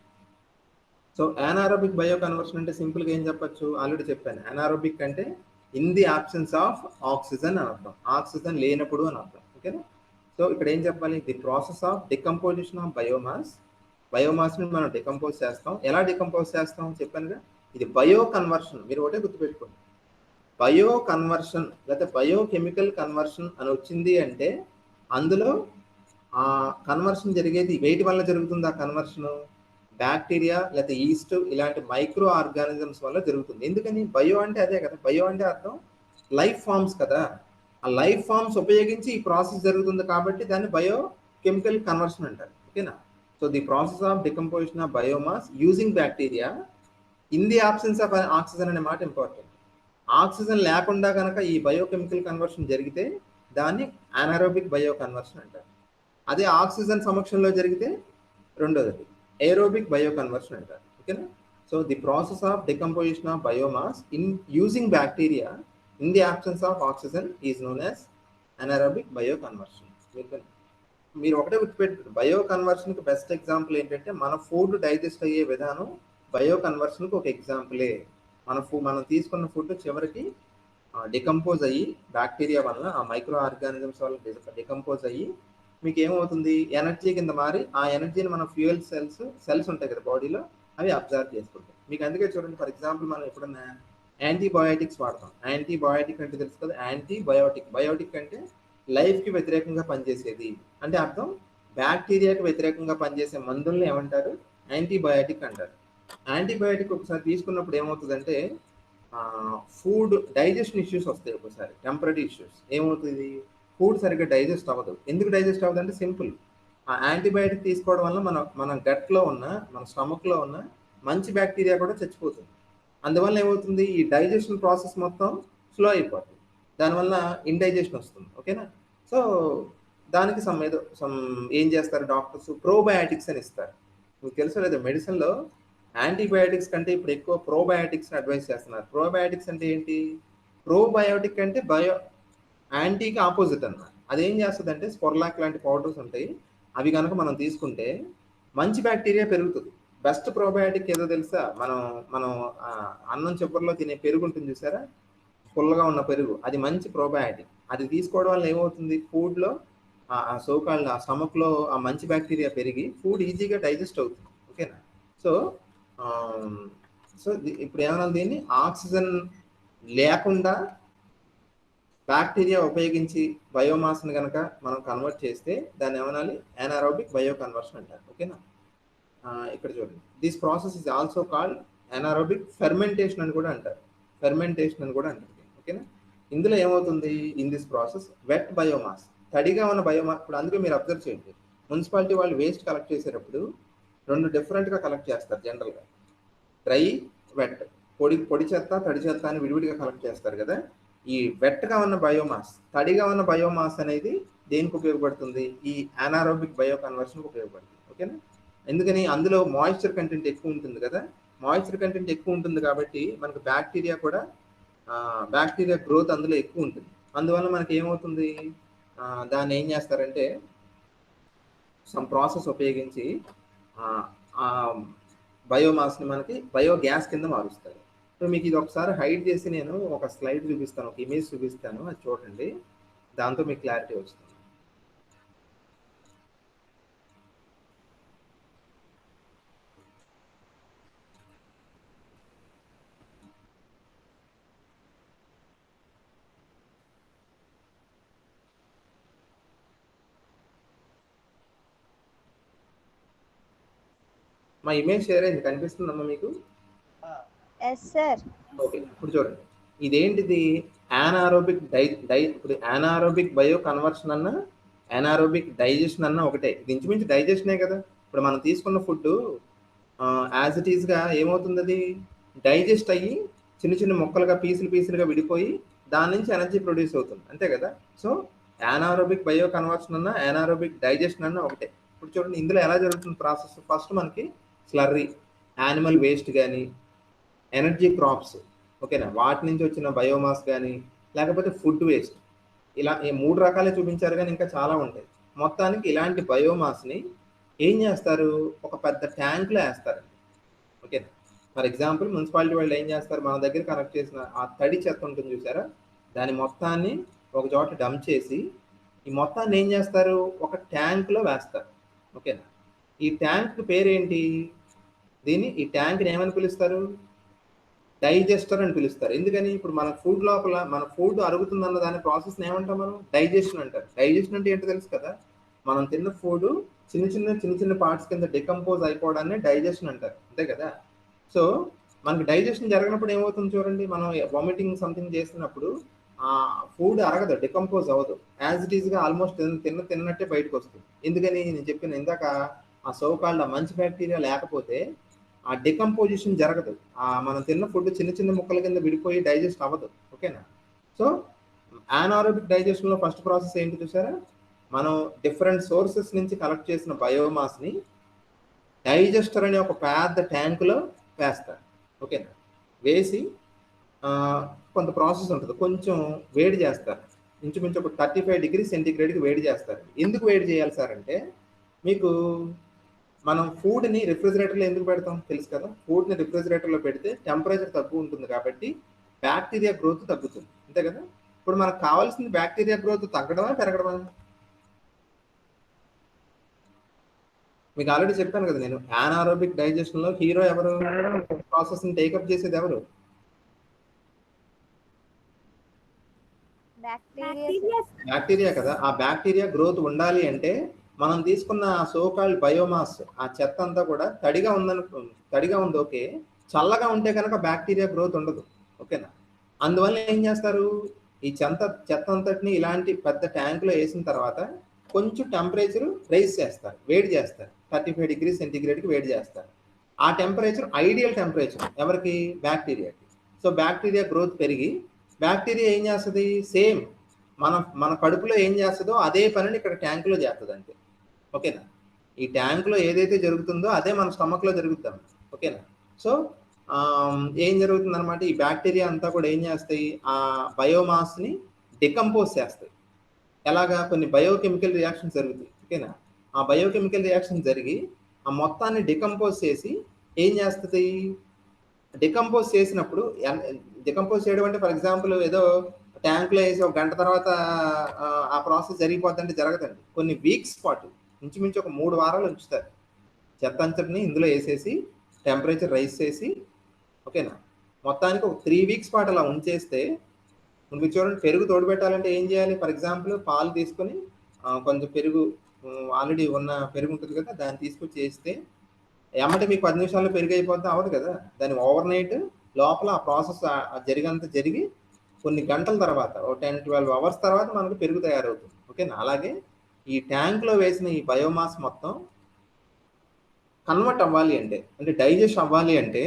సో యానారోబిక్ బయో కన్వర్షన్ అంటే సింపుల్గా ఏం చెప్పచ్చు? ఆల్రెడీ చెప్పాను. యానారోబిక్ అంటే in the absence of oxygen అని అర్థం, ఆక్సిజన్ లేనప్పుడు అని అర్థం. ఓకేనా, సో ఇక్కడ ఏం చెప్పాలి? The process of decomposition of బయోమాస్ని మనం డికంపోజ్ చేస్తాం. ఎలా డికంపోజ్ చేస్తాం చెప్పానుగా, ఇది బయో కన్వర్షన్. మీరు ఒకటే గుర్తుపెట్టుకోండి, బయో కన్వర్షన్ లేకపోతే బయోకెమికల్ కన్వర్షన్ అని వచ్చింది అంటే అందులో ఆ కన్వర్షన్ జరిగేది వేటి వల్ల జరుగుతుంది? ఆ కన్వర్షన్ బ్యాక్టీరియా లేకపోతే ఈస్ట్ ఇలాంటి మైక్రో ఆర్గానిజమ్స్ వల్ల జరుగుతుంది. ఎందుకని? బయో అంటే అదే కదా, బయో అంటే అర్థం లైఫ్ ఫామ్స్ కదా. ఆ లైఫ్ ఫామ్స్ ఉపయోగించి ఈ ప్రాసెస్ జరుగుతుంది కాబట్టి దాన్ని బయో కెమికల్ కన్వర్షన్ అంటారు. ఓకేనా, so the process of decomposition of biomass using bacteria in the absence of oxygen అనే మాట ఇంపార్టెంట్. ఆక్సిజన్ లేకుండా కనుక ఈ బయోకెమికల్ కన్వర్షన్ జరిగితే దాన్ని anaerobic బయో కన్వర్షన్ అంటారు. అదే ఆక్సిజన్ సమక్షంలో జరిగితే రెండోది ఏరోబిక్ బయో కన్వర్షన్ అంటారు. ఓకేనా, so the process of decomposition of biomass in using bacteria in the absence of oxygen is known as anaerobic bio conversion. మీరు ఒకటే గుర్తుపెట్టు, బయో కన్వర్షన్కి బెస్ట్ ఎగ్జాంపుల్ ఏంటంటే మన ఫుడ్ డైజెస్ట్ అయ్యే విధానం బయో కన్వర్షన్కి ఒక ఎగ్జాంపులే. మనం తీసుకున్న ఫుడ్ చివరికి డికంపోజ్ అయ్యి బ్యాక్టీరియా వల్ల ఆ మైక్రో ఆర్గానిజమ్స్ వల్ల డికంపోజ్ అయ్యి మీకు ఏమవుతుంది, ఎనర్జీ కింద మారి ఆ ఎనర్జీని మనం ఫ్యూయల్ సెల్స్ ఉంటాయి కదా బాడీలో, అవి అబ్జర్వ్ చేసుకుంటాయి. మీకు అందుకే చూడండి, ఫర్ ఎగ్జాంపుల్ మనం ఎప్పుడన్నా యాంటీబయాటిక్స్ వాడతాం. యాంటీబయాటిక్ అంటే తెలుసు కదా, యాంటీబయోటిక్. బయోటిక్ అంటే లైఫ్కి వ్యతిరేకంగా పనిచేసేది అంటే అర్థం. బ్యాక్టీరియాకి వ్యతిరేకంగా పనిచేసే మందుల్ని ఏమంటారు, యాంటీబయాటిక్ అంటారు. యాంటీబయాటిక్ ఒకసారి తీసుకున్నప్పుడు ఏమవుతుందంటే ఫుడ్ డైజెషన్ ఇష్యూస్ వస్తాయి, ఒకసారి టెంపరీ ఇష్యూస్. ఏమవుతుంది, ఫుడ్ సరిగ్గా డైజెస్ట్ అవ్వదు. ఎందుకు డైజెస్ట్ అవ్వదు అంటే సింపుల్, ఆ యాంటీబయాటిక్ తీసుకోవడం వల్ల మన గట్లో ఉన్న, మన స్టమక్లో ఉన్న మంచి బ్యాక్టీరియా కూడా చచ్చిపోతుంది. అందువల్ల ఏమవుతుంది, ఈ డైజెషన్ ప్రాసెస్ మొత్తం స్లో అయిపోతుంది. దానివల్ల ఇండైజెషన్ వస్తుంది. ఓకేనా. సో దానికి సమ్ ఏం చేస్తారు డాక్టర్స్, ప్రోబయాటిక్స్ అని ఇస్తారు. మీకు తెలుసో లేదో, మెడిసిన్లో యాంటీబయాటిక్స్ కంటే ఇప్పుడు ఎక్కువ ప్రోబయాటిక్స్ని అడ్వైస్ చేస్తున్నారు. ప్రోబయాటిక్స్ అంటే ఏంటి, ప్రోబయోటిక్ అంటే యాంటీకి ఆపోజిట్ అన్నమాట. అదేం చేస్తుంది అంటే స్పొర్లాక్ లాంటి పౌడర్స్ ఉంటాయి, అవి కనుక మనం తీసుకుంటే మంచి బ్యాక్టీరియా పెరుగుతుంది. బెస్ట్ ప్రోబయాటిక్ ఏదో తెలుసా, మనం మనం అన్నం చివరిలో తినే పెరుగు ఉంటుంది చూసారా, పుల్లగా ఉన్న పెరుగు, అది మంచి ప్రోబయాటిక్. అది తీసుకోవడం వల్ల ఏమవుతుంది, ఫుడ్లో సోకాల్డ్ ఆ స్టమక్లో ఆ మంచి బ్యాక్టీరియా పెరిగి ఫుడ్ ఈజీగా డైజెస్ట్ అవుతుంది. ఓకేనా. సో సో ఇప్పుడు ఏమన్నా, దీన్ని ఆక్సిజన్ లేకుండా బ్యాక్టీరియా ఉపయోగించి బయోమాస్ని కనుక మనం కన్వర్ట్ చేస్తే దాన్ని ఏమనాలి, ఎనారోబిక్ బయో కన్వర్షన్ అంటారు. ఓకేనా. ఇక్కడ చూడండి, this process is also called anaerobic fermentation అని కూడా అంటారు. ఫెర్మెంటేషన్ అని కూడా అంటారు. ఓకేనా. ఇందులో ఏమవుతుంది, in this process wet biomass, తడిగా ఉన్న బయోమాస్. ఇప్పుడు అందుకే మీరు అబ్జర్వ్ చేయండి, మున్సిపాలిటీ వాళ్ళు వేస్ట్ కలెక్ట్ చేసేటప్పుడు రెండు డిఫరెంట్గా కలెక్ట్ చేస్తారు జనరల్గా. డ్రై, వెట్, పొడి చెత్త, తడి చెత్త అని విడివిడిగా కలెక్ట్ చేస్తారు కదా. ఈ వెట్గా ఉన్న బయోమాస్, తడిగా ఉన్న బయోమాస్ అనేది దేనికి ఉపయోగపడుతుంది, ఈ అనారోబిక్ బయో కన్వర్షన్కి ఉపయోగపడుతుంది. ఓకేనా. ఎందుకని, అందులో మాయిశ్చర్ కంటెంట్ ఎక్కువ ఉంటుంది కదా. మాయిశ్చర్ కంటెంట్ ఎక్కువ ఉంటుంది కాబట్టి మనకు బ్యాక్టీరియా కూడా, బ్యాక్టీరియా గ్రోత్ అందులో ఎక్కువ ఉంటుంది. అందువల్ల మనకి ఏమవుతుంది, దాన్ని ఏం చేస్తారంటే సమ్ ప్రాసెస్ ఉపయోగించి ఆ బయోమాస్ని మనకి బయోగ్యాస్ కింద మారుస్తారు. సో మీకు ఇది ఒకసారి హైడ్ చేసి నేను ఒక స్లైడ్ చూపిస్తాను, ఒక ఇమేజ్ చూపిస్తాను, అది చూడండి, దాంతో మీకు క్లారిటీ వస్తుంది. మా ఇమేజ్ షేర్ అయింది, కనిపిస్తుందమ్మా మీకు? Yes sir. ఓకే, ఇప్పుడు చూడండి, ఇదేంటిది, అనారోబిక్ ఇప్పుడు అనారోబిక్ బయో కన్వర్షన్ అన్న అనారోబిక్ డైజెషన్ అన్న ఒకటే. ఇది ఇంచుమించు డైజెషనే కదా. ఇప్పుడు మనం తీసుకున్న ఫుడ్ యాజ్ ఇట్ ఈస్గా ఏమవుతుంది, అది డైజెస్ట్ అయ్యి చిన్న చిన్న ముక్కలుగా పీసులుగా విడిపోయి దాని నుంచి ఎనర్జీ ప్రొడ్యూస్ అవుతుంది, అంతే కదా. సో అనారోబిక్ బయో కన్వర్షన్ అన్న అనారోబిక్ డైజెషన్ అన్న ఒకటే. ఇప్పుడు చూడండి, ఇందులో ఎలా జరుగుతుంది ప్రాసెస్. ఫస్ట్ మనకి స్లర్రీ, యానిమల్ వేస్ట్ కానీ, ఎనర్జీ క్రాప్స్, ఓకేనా, వాటి నుంచి వచ్చిన బయోమాస్ కానీ, లేకపోతే ఫుడ్ వేస్ట్, ఇలా ఈ 3 రకాలే చూపించారు కానీ ఇంకా చాలా ఉంటాయి. మొత్తానికి ఇలాంటి బయోమాస్ని ఏం చేస్తారు, ఒక పెద్ద ట్యాంక్లో వేస్తారు. ఓకేనా. ఫర్ ఎగ్జాంపుల్ మున్సిపాలిటీ వాళ్ళు ఏం చేస్తారు, మన దగ్గర కనెక్ట్ చేసిన ఆ తడి చెత్త ఉంటుంది చూసారా, దాని మొత్తాన్ని ఒక చోట డంప్ చేసి ఈ మొత్తాన్ని ఏం చేస్తారు, ఒక ట్యాంక్లో వేస్తారు. ఓకేనా. ఈ ట్యాంక్ పేరేంటి, ఈ ట్యాంక్ని ఏమని పిలుస్తారు, డైజెస్టర్ అని పిలుస్తారు. ఎందుకని, ఇప్పుడు మన ఫుడ్ లోపల మన ఫుడ్ అరుగుతుందన్న దాని ప్రాసెస్ని ఏమంటాం మనం, డైజెషన్ అంటారు. డైజెషన్ అంటే ఏంటో తెలుసు కదా, మనం తిన్న ఫుడ్ చిన్న చిన్న పార్ట్స్ కింద డికంపోజ్ అయిపోవడాన్ని డైజెషన్ అంటారు, అంతే కదా. సో మనకి డైజెషన్ జరిగినప్పుడు ఏమవుతుంది చూడండి, మనం వామిటింగ్ సంథింగ్ చేస్తున్నప్పుడు ఆ ఫుడ్ అరగదు, డికంపోజ్ అవ్వదు, యాజ్ ఇట్ ఈస్గా ఆల్మోస్ట్ తిన్నట్టే బయటకు వస్తుంది. ఎందుకని, నేను చెప్పిన ఇందాక ఆ సోకాల్డ్ మంచి బ్యాక్టీరియా లేకపోతే ఆ డికంపోజిషన్ జరగదు, మనం తిన్న ఫుడ్ చిన్న ముక్కల కింద విడిపోయి డైజెస్ట్ అవ్వదు. ఓకేనా. సో అనారోబిక్ డైజెషన్లో ఫస్ట్ ప్రాసెస్ ఏంటి చూసారా, మనం డిఫరెంట్ సోర్సెస్ నుంచి కలెక్ట్ చేసిన బయోమాస్ని డైజెస్టర్ అనే ఒక పెద్ద ట్యాంకులో వేస్తారు. ఓకేనా. వేసి కొంత ప్రాసెస్ ఉంటుంది, కొంచెం వేడి చేస్తారు, ఇంచుమించు ఒక 35 డిగ్రీ సెంటీగ్రేడ్కి వేడి చేస్తారు. ఎందుకు వేడి చేయాలి సార్ అంటే, మీకు మనం ఫుడ్ని రిఫ్రిజిరేటర్లో ఎందుకు పెడతాం తెలుసు కదా. ఫుడ్ని రిఫ్రిజిరేటర్లో పెడితే టెంపరేచర్ తక్కువ ఉంటుంది కాబట్టి బ్యాక్టీరియా గ్రోత్ తగ్గుతుంది, అంతే కదా. ఇప్పుడు మనకు కావాల్సింది బ్యాక్టీరియా గ్రోత్ తగ్గడమా పెరగడమా, మీకు ఆల్రెడీ చెప్పాను కదా నేను, యానారోబిక్ డైజెషన్లో హీరో ఎవరు, ప్రాసెస్ని టేకప్ చేసేది ఎవరు? బ్యాక్టీరియా కదా. ఆ బ్యాక్టీరియా గ్రోత్ ఉండాలి అంటే మనం తీసుకున్న సోకాల్డ్ బయోమాస్, ఆ చెత్త అంతా కూడా తడిగా ఉంది ఓకే, చల్లగా ఉంటే కనుక బ్యాక్టీరియా గ్రోత్ ఉండదు, ఓకేనా. అందువల్ల ఏం చేస్తారు, ఈ చెత్త అంతటిని ఇలాంటి పెద్ద ట్యాంకులో వేసిన తర్వాత కొంచెం టెంపరేచర్ రైజ్ చేస్తారు, వేడి చేస్తారు, 35 డిగ్రీ సెంటీగ్రేడ్కి వేడి చేస్తారు. ఆ టెంపరేచర్ ఐడియల్ టెంపరేచర్ ఎవరికి, బ్యాక్టీరియాకి. సో బ్యాక్టీరియా గ్రోత్ పెరిగి బ్యాక్టీరియా ఏం చేస్తుంది, సేమ్ మన కడుపులో ఏం చేస్తుందో అదే పనిని ఇక్కడ ట్యాంకులో చేస్తుంది అంతే, ఓకేనా. ఈ ట్యాంకులో ఏదైతే జరుగుతుందో అదే మన స్టమక్లో జరుగుతాం, ఓకేనా. సో ఏం జరుగుతుంది అనమాట, ఈ బ్యాక్టీరియా అంతా కూడా ఏం చేస్తాయి, ఆ బయోమాస్ని డికంపోజ్ చేస్తాయి. ఎలాగా, కొన్ని బయోకెమికల్ రియాక్షన్స్ జరుగుతాయి, ఓకేనా. ఆ బయోకెమికల్ రియాక్షన్ జరిగి ఆ మొత్తాన్ని డికంపోజ్ చేసి ఏం చేస్తుంది, డికంపోజ్ చేసినప్పుడు, డికంపోజ్ చేయడం అంటే ఫర్ ఎగ్జాంపుల్ ఏదో ట్యాంక్లో వేసి ఒక గంట తర్వాత ఆ ప్రాసెస్ జరిగిపోద్దంటే జరగదండి. కొన్ని వీక్స్ పాటు, ఇంచుమించు ఒక 3 వారాలు ఉంచుతారు చెత్త అంతటిని ఇందులో వేసేసి టెంపరేచర్ రైజ్ చేసి, ఓకేనా. మొత్తానికి ఒక 3 వీక్స్ పాటు అలా ఉంచేస్తే, మీకు చూడండి, పెరుగు తోడుపెట్టాలంటే ఏం చేయాలి, ఫర్ ఎగ్జాంపుల్ పాలు తీసుకొని కొంచెం పెరుగు, ఆల్రెడీ ఉన్న పెరుగు ఉంటుంది కదా, దాన్ని తీసుకొచ్చి చేస్తే ఏమంటే మీకు 10 నిమిషాల్లో పెరుగు అయిపోద్దా, అవ్వదు కదా. దాన్ని ఓవర్ నైట్ లోపల ఆ ప్రాసెస్ జరిగి కొన్ని గంటల తర్వాత, ఒక 10-12 అవర్స్ తర్వాత మనకు పెరుగు తయారవుతుంది, ఓకేనా. అలాగే ఈ ట్యాంక్లో వేసిన ఈ బయోమాస్ మొత్తం కన్వర్ట్ అవ్వాలి అంటే డైజెస్ట్ అవ్వాలి అంటే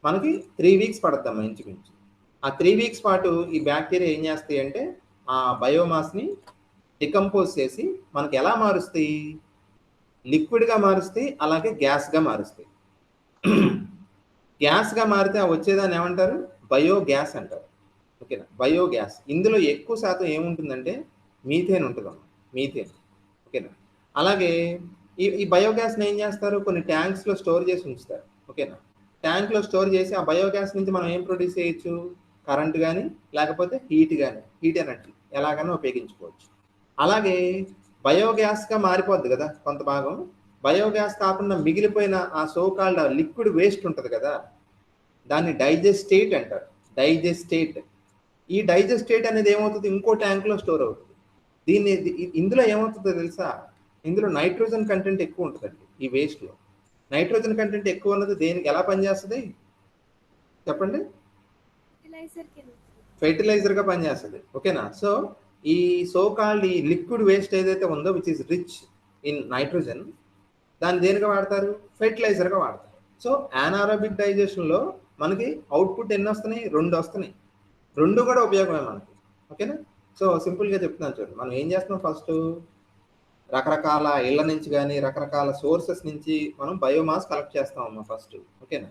మనకి 3 వీక్స్ పడుతుందమ్మా ఇంచుమించు. ఆ 3 వీక్స్ పాటు ఈ బ్యాక్టీరియా ఏం చేస్తాయి అంటే ఆ బయోమాస్ని డికంపోజ్ చేసి మనకి ఎలా మారుస్తాయి, లిక్విడ్గా మారుస్తాయి, అలాగే గ్యాస్గా మారుస్తాయి. గ్యాస్గా మారితే వచ్చేదాన్ని ఏమంటారు, బయోగ్యాస్ అంటారు, ఓకేనా. బయోగ్యాస్, ఇందులో ఎక్కువ శాతం ఏముంటుందంటే మీథేన్ ఉంటుందమ్మా, మీథేన్, ఓకేనా. అలాగే ఈ బయోగ్యాస్ని ఏం చేస్తారు, కొన్ని ట్యాంక్స్లో స్టోర్ చేసి ఉంచుతారు, ఓకేనా. ట్యాంక్లో స్టోర్ చేసి ఆ బయోగ్యాస్ నుంచి మనం ఏం ప్రొడ్యూస్ చేయొచ్చు, కరెంట్ కానీ లేకపోతే హీట్ ఎనర్జీ ఎలాగైనా ఉపయోగించుకోవచ్చు. అలాగే బయోగ్యాస్గా మారిపోద్ది కదా కొంత భాగం. బయోగ్యాస్ కాకుండా మిగిలిపోయిన ఆ సోకాల్డ్ లిక్విడ్ వేస్ట్ ఉంటుంది కదా, దాన్ని డైజెస్టేట్ అంటారు, డైజెస్టేట్. ఈ డైజెస్టేట్ అనేది ఏమవుతుంది, ఇంకో ట్యాంక్లో స్టోర్ అవుతుంది. ఇందులో ఏమవుతుందో తెలుసా, ఇందులో నైట్రోజన్ కంటెంట్ ఎక్కువ ఉంటుందండి. ఈ వేస్ట్లో నైట్రోజన్ కంటెంట్ ఎక్కువ ఉన్నది దేనికి, ఎలా పనిచేస్తుంది చెప్పండి, ఫెర్టిలైజర్గా పనిచేస్తుంది, ఓకేనా. సో ఈ సోకాల్డ్ ఈ లిక్విడ్ వేస్ట్ ఏదైతే ఉందో which is rich in nitrogen, దాన్ని దేనిగా వాడతారు, ఫెర్టిలైజర్గా వాడతారు. సో యానారోబిక్ డైజెషన్లో మనకి అవుట్పుట్ ఎన్ని వస్తున్నాయి, 2 వస్తున్నాయి. 2 కూడా ఉపయోగమే మనకి, ఓకేనా. సో సింపుల్గా చెప్తున్నాను చూడండి, మనం ఏం చేస్తున్నాం, ఫస్ట్ రకరకాల ఇళ్ల నుంచి కానీ రకరకాల సోర్సెస్ నుంచి మనం బయోమాస్ కలెక్ట్ చేస్తామమ్మా ఫస్ట్, ఓకేనా.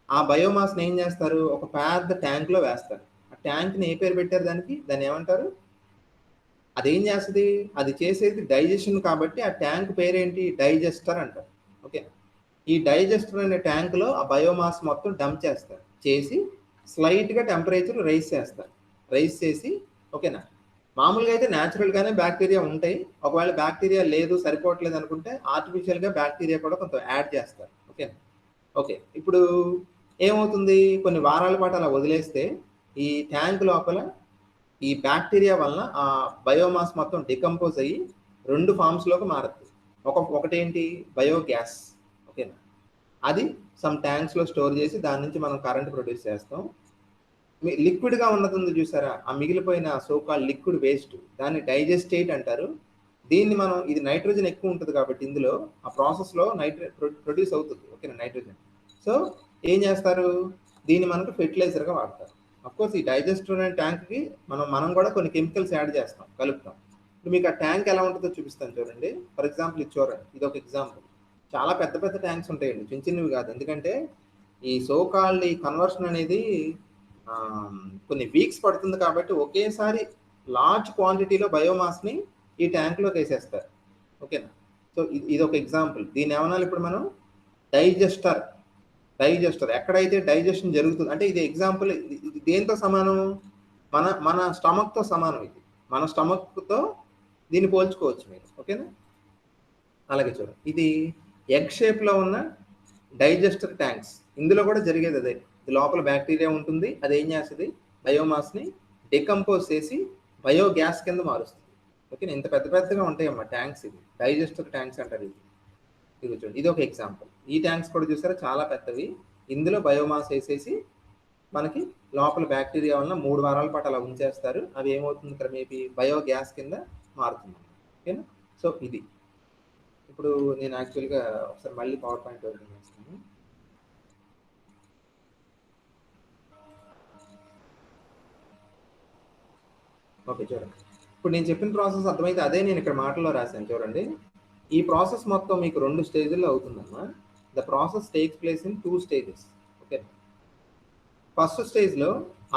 ఆ బయోమాస్ని ఏం చేస్తారు, ఒక పెద్ద ట్యాంక్లో వేస్తారు. ఆ ట్యాంక్ని ఏ పేరు పెట్టారు దాన్ని ఏమంటారు, అదేం చేస్తుంది, అది చేసేది డైజెషన్ కాబట్టి ఆ ట్యాంక్ పేరేంటి, డైజెస్టర్ అంటారు, ఓకే. ఈ డైజెస్టర్ అనే ట్యాంక్లో ఆ బయోమాస్ మొత్తం డంప్ చేస్తారు, చేసి స్లైట్గా టెంపరేచర్ రైజ్ చేసి, ఓకేనా. మామూలుగా అయితే న్యాచురల్గానే బ్యాక్టీరియా ఉంటాయి. ఒకవేళ బ్యాక్టీరియా లేదు, సరిపోవట్లేదు అనుకుంటే ఆర్టిఫిషియల్గా బ్యాక్టీరియా కూడా కొంత యాడ్ చేస్తారు, ఓకే. ఇప్పుడు ఏమవుతుంది, కొన్ని వారాల పాటు అలా వదిలేస్తే ఈ ట్యాంక్ లోపల ఈ బ్యాక్టీరియా వలన ఆ బయోమాస్ మొత్తం డికంపోజ్ అయ్యి 2 ఫామ్స్లోకి మారుతుంది. ఒకటేంటి, బయోగ్యాస్, ఓకేనా. అది సమ్ ట్యాంక్స్లో స్టోర్ చేసి దాని నుంచి మనం కరెంట్ ప్రొడ్యూస్ చేస్తాం. లిక్విడ్గా ఉన్నది చూసారా, ఆ మిగిలిపోయిన సోకాల్ లిక్విడ్ వేస్ట్, దాన్ని డైజెస్టేట్ అంటారు. దీన్ని మనం, ఇది నైట్రోజన్ ఎక్కువ ఉంటుంది కాబట్టి ఇందులో ఆ ప్రాసెస్లో ప్రొడ్యూస్ అవుతుంది, ఓకేనా, నైట్రోజన్. సో ఏం చేస్తారు, దీన్ని మనకు ఫెర్టిలైజర్గా వాడతారు. అఫ్కోర్స్ ఈ డైజెస్టర్ అనే ట్యాంక్కి మనం కూడా కొన్ని కెమికల్స్ యాడ్ చేస్తాం, కలుపుతాం. ఇప్పుడు మీకు ఆ ట్యాంక్ ఎలా ఉంటుందో చూపిస్తాను చూడండి. ఫర్ ఎగ్జాంపుల్ ఇది చూడండి, ఇది ఒక ఎగ్జాంపుల్. చాలా పెద్ద పెద్ద ట్యాంక్స్ ఉంటాయండి, చిన్న చిన్నవి కాదు. ఎందుకంటే ఈ సోకాల్డ్ ఈ కన్వర్షన్ అనేది కొన్ని వీక్స్ పడుతుంది కాబట్టి ఒకేసారి లార్జ్ క్వాంటిటీలో బయోమాస్ని ఈ ట్యాంక్లోకి వేసేస్తారు, ఓకేనా. సో ఇది ఒక ఎగ్జాంపుల్. దీన్ని ఏమనాలి ఇప్పుడు మనం, డైజెస్టర్. ఎక్కడైతే డైజెషన్ జరుగుతుంది అంటే ఇది ఎగ్జాంపుల్, ఇది దేంతో సమానం, మన స్టమక్తో సమానం. ఇది మన స్టమక్తో దీన్ని పోల్చుకోవచ్చు మీరు, ఓకేనా. అలాగే చూడండి, ఇది ఎగ్ షేప్లో ఉన్న డైజెస్టర్ ట్యాంక్స్, ఇందులో కూడా జరిగేది అదే. లోపల బ్యాక్టీరియా ఉంటుంది, అది ఏం చేస్తుంది, బయోమాస్ని డికంపోజ్ చేసి బయోగ్యాస్ కింద మారుస్తుంది. ఓకే, ఇంత పెద్ద పెద్దగా ఉంటాయమ్మా ట్యాంక్స్, ఇది డైజెస్టర్ ట్యాంక్స్ అంటారు. ఇది చూడండి, ఇది ఒక ఎగ్జాంపుల్. ఈ ట్యాంక్స్ కూడా చూసారా చాలా పెద్దవి. ఇందులో బయోమాస్ వేసేసి మనకి లోపల బ్యాక్టీరియా వలన 3 వారాల పాటు అలా ఉంచేస్తారు. అవి ఏమవుతుంది ఇక్కడ మేబీ బయోగ్యాస్ కింద మారుతుంది. ఓకేనా, సో ఇది ఇప్పుడు నేను యాక్చువల్గా ఒకసారి మళ్ళీ పవర్ పాయింట్ ఓపెన్ చేస్తాను. ఓకే చూడండి, ఇప్పుడు నేను చెప్పిన ప్రాసెస్ అర్థమైతే అదే నేను ఇక్కడ మాటల్లో రాశాను చూడండి. ఈ ప్రాసెస్ మొత్తం మీకు 2 స్టేజ్ల్లో అవుతుందమ్మా. The process takes place in 2 stages. Okay, first స్టేజ్లో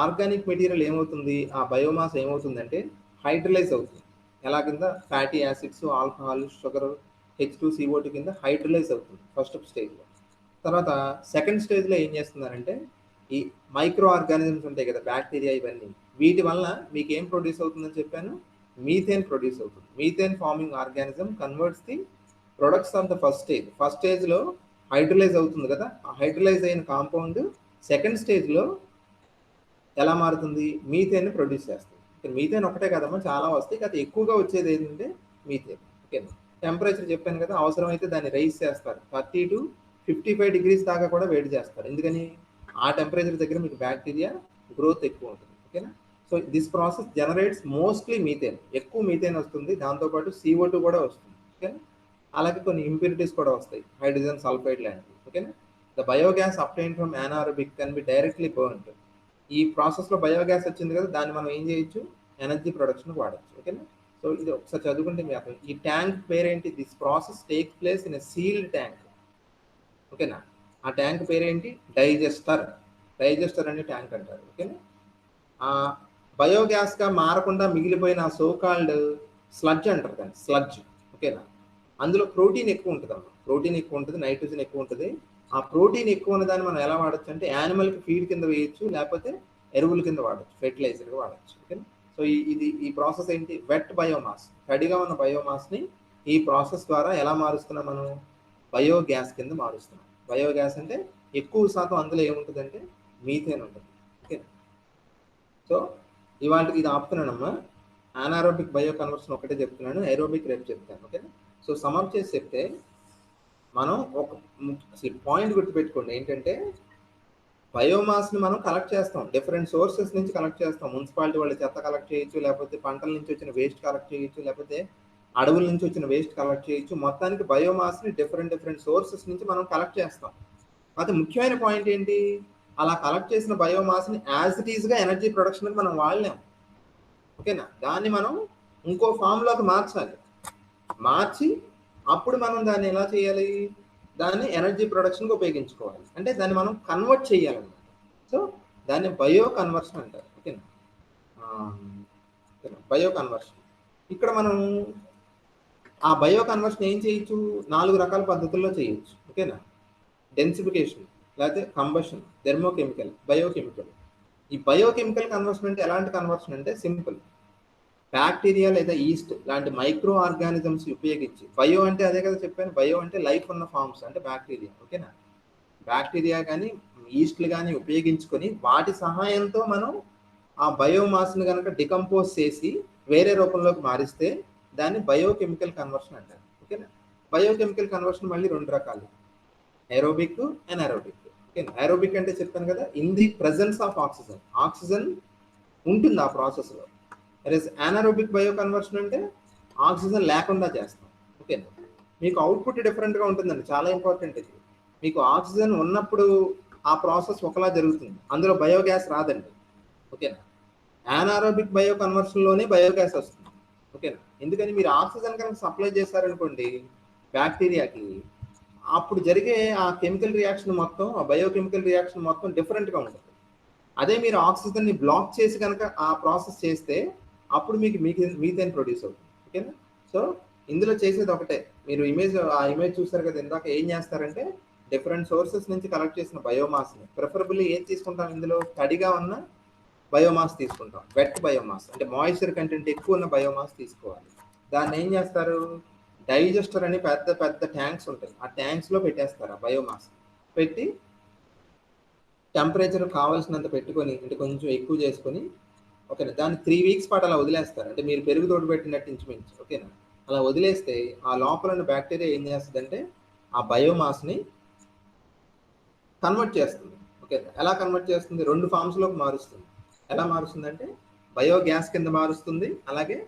ఆర్గానిక్ మెటీరియల్ ఏమవుతుంది, ఆ బయోమాస్ ఏమవుతుందంటే హైడ్రలైజ్ అవుతుంది. ఎలా కింద fatty acids, alcohol, sugar, H2CO2 కింద హైడ్రలైజ్ అవుతుంది ఫస్ట్ స్టేజ్లో. తర్వాత సెకండ్ స్టేజ్లో ఏం చేస్తున్నారంటే ఈ మైక్రో ఆర్గానిజమ్స్ ఉంటాయి కదా, బ్యాక్టీరియా, ఇవన్నీ, వీటి వలన మీకు ఏం ప్రొడ్యూస్ అవుతుందని చెప్పాను, మీథేన్ ప్రొడ్యూస్ అవుతుంది. Methane farming organism converts the products of the first stage. First స్టేజ్లో హైడ్రలైజ్ అవుతుంది కదా, ఆ హైడ్రలైజ్ అయిన కాంపౌండ్ సెకండ్ స్టేజ్లో ఎలా మారుతుంది, మీథేన్ ప్రొడ్యూస్ చేస్తుంది. మీథేన్ ఒకటే కదమ్మా, చాలా వస్తాయి కదా, ఎక్కువగా వచ్చేది ఏంటంటే మీథేన్. ఓకేనా, టెంపరేచర్ చెప్పాను కదా, అవసరమైతే దాన్ని రైజ్ చేస్తారు, 30 to 55 degrees దాకా కూడా వేడి చేస్తారు. ఎందుకని, ఆ టెంపరేచర్ దగ్గర మీకు బ్యాక్టీరియా గ్రోత్ ఎక్కువ ఉంటుంది. ఓకేనా, so this process generates mostly methane, ఎక్కువ మీథేన్ వస్తుంది, దాంతోపాటు CO2 కూడా వస్తుంది. ఓకేనా, అలాగే కొన్ని ఇంప్యూరిటీస్ కూడా వస్తాయి, హైడ్రోజన్ సల్ఫైడ్ లాంటివి. ఓకేనా, the biogas obtain from anaerobic can be directly burned. ఈ ప్రాసెస్లో బయోగ్యాస్ వచ్చింది కదా, దాన్ని మనం ఏం చేయొచ్చు, ఎనర్జీ ప్రొడక్షన్ వాడచ్చు. ఓకేనా, సో ఇది ఒకసారి చదువుకుంటే మీ అర్థం. ఈ ట్యాంక్ పేరేంటి, this process take place in a sealed tank. ఓకేనా, ఆ ట్యాంక్ పేరేంటి, డైజెస్టర్. డైజెస్టర్ అనే ట్యాంక్ అంటారు. ఓకేనా, ఆ బయోగ్యాస్గా మారకుండా మిగిలిపోయిన సో కాల్డ్ స్లడ్జ్ అంటారు దాన్ని, స్లడ్జ్. ఓకేనా, అందులో ప్రోటీన్ ఎక్కువ ఉంటుంది అన్నమాట, ప్రోటీన్ ఎక్కువ ఉంటుంది, నైట్రోజన్ ఎక్కువ ఉంటుంది. ఆ ప్రోటీన్ ఎక్కువ ఉన్న దాన్ని మనం ఎలా వాడచ్చు అంటే యానిమల్కి ఫీడ్ కింద వేయచ్చు, లేకపోతే ఎరువుల కింద వాడచ్చు, ఫెర్టిలైజర్గా వాడచ్చు. ఓకేనా, సో ఈ ప్రాసెస్ ఏంటి, వెట్ బయోమాస్, తడిగా ఉన్న బయోమాస్ని ఈ ప్రాసెస్ ద్వారా ఎలా మారుస్తున్నాం మనం, బయోగ్యాస్ కింద మారుస్తున్నాం. బయోగ్యాస్ అంటే ఎక్కువ శాతం అందులో ఏముంటుందంటే మీథేన్ ఉంటుంది. ఓకే, సో ఇవాళకి ఇది ఆపుతున్నానమ్మా. అనారోబిక్ బయో కన్వర్షన్ ఒకటే చెప్తున్నాను, ఏరోబిక్ రేపు చెప్తాను. ఓకే, సో సమప్ చేసి చెప్తే మనం ఒక అసలు పాయింట్ గుర్తుపెట్టుకోండి, ఏంటంటే బయోమాస్ని మనం కలెక్ట్ చేస్తాం, డిఫరెంట్ సోర్సెస్ నుంచి కలెక్ట్ చేస్తాం. మున్సిపాలిటీ వాళ్ళు చెత్త కలెక్ట్ చేయొచ్చు, లేకపోతే పంటల నుంచి వచ్చిన వేస్ట్ కలెక్ట్ చేయొచ్చు, లేకపోతే అడవుల నుంచి వచ్చిన వేస్ట్ కలెక్ట్ చేయొచ్చు. మొత్తానికి బయోమాస్ని డిఫరెంట్ సోర్సెస్ నుంచి మనం కలెక్ట్ చేస్తాం. అది ముఖ్యమైన పాయింట్ ఏంటి, అలా కలెక్ట్ చేసిన బయోమాస్ని యాజ్ ఇట్ ఈజ్గా ఎనర్జీ ప్రొడక్షన్కి మనం వాడలేం. ఓకేనా, దాన్ని మనం ఇంకో ఫామ్లోకి మార్చాలి. మార్చి అప్పుడు మనం దాన్ని ఎలా చేయాలి, దాన్ని ఎనర్జీ ప్రొడక్షన్కి ఉపయోగించుకోవాలి. అంటే దాన్ని మనం కన్వర్ట్ చేయాలన్నమాట. సో దాన్ని బయో కన్వర్షన్ అంటారు. ఓకేనా, బయో కన్వర్షన్. ఇక్కడ మనం ఆ బయో కన్వర్షన్ ఏం చేయొచ్చు, 4 రకాల పద్ధతుల్లో చేయొచ్చు. ఓకేనా, డెన్సిఫికేషన్, లేకపోతే కంబషన్, థెర్మోకెమికల్, బయోకెమికల్. ఈ బయోకెమికల్ కన్వర్షన్ అంటే ఎలాంటి కన్వర్షన్ అంటే సింపుల్, బ్యాక్టీరియా లేదా ఈస్ట్ లాంటి మైక్రో ఆర్గానిజమ్స్ ఉపయోగించి, బయో అంటే అదే కదా చెప్పాను, బయో అంటే లైఫ్ ఉన్న ఫార్మ్స్ అంటే బ్యాక్టీరియా. ఓకేనా, బ్యాక్టీరియా కానీ ఈస్ట్లు కానీ ఉపయోగించుకొని వాటి సహాయంతో మనం ఆ బయోమాస్ని కనుక డికంపోజ్ చేసి వేరే రూపంలోకి మారిస్తే దాన్ని బయోకెమికల్ కన్వర్షన్ అంటారు. ఓకేనా, బయోకెమికల్ కన్వర్షన్ మళ్ళీ 2 రకాలు, ఏరోబిక్, ఎనారోబిక్. ఓకేనా, ఏరోబిక్ అంటే చెప్పాను కదా, in the presence of oxygen, oxygen ఉంటుంది ఆ ప్రాసెస్లో. అనారోబిక్ బయో కన్వర్షన్ అంటే ఆక్సిజన్ లేకుండా చేస్తాం. ఓకేనా, మీకు అవుట్పుట్ డిఫరెంట్గా ఉంటుందండి, చాలా ఇంపార్టెంట్ ఇది. మీకు ఆక్సిజన్ ఉన్నప్పుడు ఆ ప్రాసెస్ ఒకలా జరుగుతుంది, అందులో బయోగ్యాస్ రాదండి. ఓకేనా, అనారోబిక్ బయో కన్వర్షన్లోనే బయోగ్యాస్ వస్తుంది. ఓకేనా, ఎందుకని మీరు ఆక్సిజన్ కనుక సప్లై చేశారనుకోండి బ్యాక్టీరియాకి, అప్పుడు జరిగే ఆ కెమికల్ రియాక్షన్ మొత్తం, ఆ బయోకెమికల్ రియాక్షన్ మొత్తం డిఫరెంట్గా ఉంటుంది. అదే మీరు ఆక్సిజన్ని బ్లాక్ చేసి కనుక ఆ ప్రాసెస్ చేస్తే అప్పుడు మీకు మీథేన్ ప్రొడ్యూస్ అవుతుంది. ఓకేనా, సో ఇందులో చేసేది ఒకటే, మీరు ఆ ఇమేజ్ చూస్తారు కదా ఇందాక, ఏం చేస్తారంటే డిఫరెంట్ సోర్సెస్ నుంచి కలెక్ట్ చేసిన బయోమాస్ని, ప్రిఫరబుల్లీ ఏం తీసుకుంటాం, ఇందులో తడిగా ఉన్న బయోమాస్ తీసుకుంటాం, వెట్ బయోమాస్ అంటే మాయిశ్చర్ కంటెంట్ ఎక్కువ ఉన్న బయోమాస్ తీసుకోవాలి. దాన్ని ఏం చేస్తారు, డైజెస్టర్ అని పెద్ద పెద్ద ట్యాంక్స్ ఉంటాయి. ఆ ట్యాంక్స్లో పెట్టేస్తారు ఆ బయోమాస్. పెట్టి టెంపరేచర్ కావాల్సినంత పెట్టుకొని, అంటే కొంచెం ఎక్కువ చేసుకొని, ఓకేనా, దాన్ని 3 వీక్స్ పాటు అలా వదిలేస్తారు. అంటే మీరు పెరుగు తోడు పెట్టినట్టు ఇంచుమించు, ఓకేనా. అలా వదిలేస్తే ఆ లోపల ఉన్న బ్యాక్టీరియా ఏం చేస్తుందంటే ఆ బయోమాస్ని కన్వర్ట్ చేస్తుంది. ఓకే, ఎలా కన్వర్ట్ చేస్తుంది? 2 ఫామ్స్లోకి మారుస్తుంది. ఎలా మారుస్తుందంటే బయోగ్యాస్ కింద మారుస్తుంది, అలాగే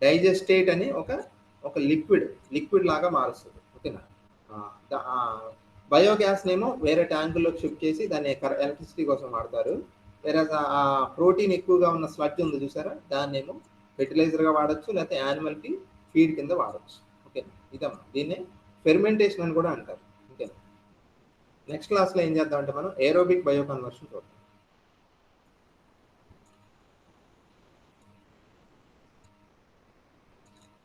డైజెస్టేట్ అని ఒక ఒక లిక్విడ్ లాగా మారుస్తుంది, ఓకేనా. బయోగ్యాస్నేమో వేరే ట్యాంకుల్లోకి షిఫ్ట్ చేసి దాన్ని ఎలక్ట్రిసిటీ కోసం వాడతారు. వేరే ఆ ప్రోటీన్ ఎక్కువగా ఉన్న స్లడ్జ్ ఉంది చూసారా, దాన్నేమో ఫెర్టిలైజర్గా వాడచ్చు, లేకపోతే యానిమల్కి ఫీడ్ కింద వాడచ్చు, ఓకేనా. ఇదమ్మా, దీన్నే ఫెర్మెంటేషన్ అని కూడా అంటారు, ఓకేనా. నెక్స్ట్ క్లాస్లో ఏం చేద్దామంటే మనం ఏరోబిక్ బయో కన్వర్షన్ చూద్దాం.